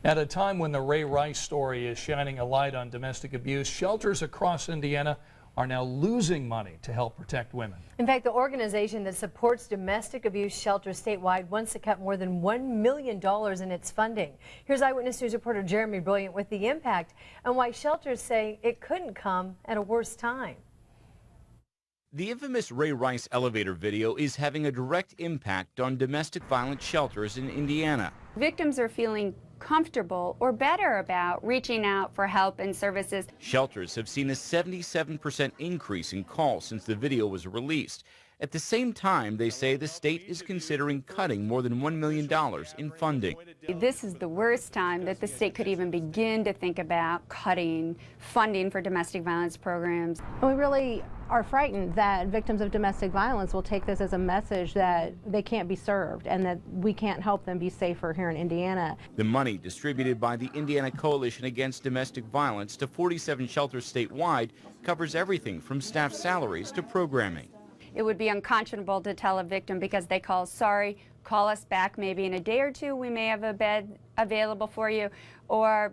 At a time when the Ray Rice story is shining a light on domestic abuse, shelters across Indiana are now losing money to help protect women. In fact, the organization that supports domestic abuse shelters statewide wants to cut more than $1 million in its funding. Here's Eyewitness News reporter Jeremy Brilliant with the impact and why shelters say it couldn't come at a worse time. The infamous Ray Rice elevator video is having a direct impact on domestic violence shelters in Indiana. Victims are feeling comfortable or better about reaching out for help and services. Shelters have seen a 77% increase in calls since the video was released. At the same time, they say the state is considering cutting more than $1 million in funding. This is the worst time that the state could even begin to think about cutting funding for domestic violence programs. We really are frightened that victims of domestic violence will take this as a message that they can't be served and that we can't help them be safer here in Indiana. The money distributed by the Indiana Coalition Against Domestic Violence to 47 shelters statewide covers everything from staff salaries to programming. It would be unconscionable to tell a victim because they call, sorry, call us back maybe in a day or two, we may have a bed available for you, or,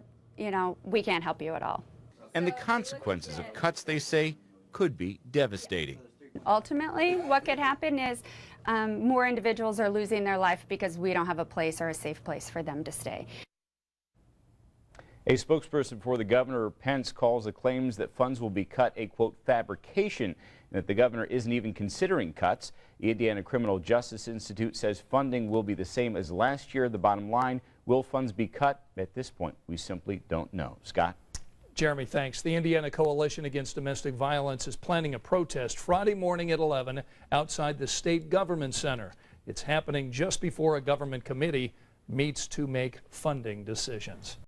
we can't help you at all. And the consequences of cuts, they say, could be devastating. Ultimately, what could happen is more individuals are losing their life because we don't have a place or a safe place for them to stay. A spokesperson for the governor, Pence, calls the claims that funds will be cut a, quote, fabrication, and that the governor isn't even considering cuts. The Indiana Criminal Justice Institute says funding will be the same as last year. The bottom line, will funds be cut? At this point, we simply don't know. Scott? Jeremy, thanks. The Indiana Coalition Against Domestic Violence is planning a protest Friday morning at 11 outside the State Government Center. It's happening just before a government committee meets to make funding decisions.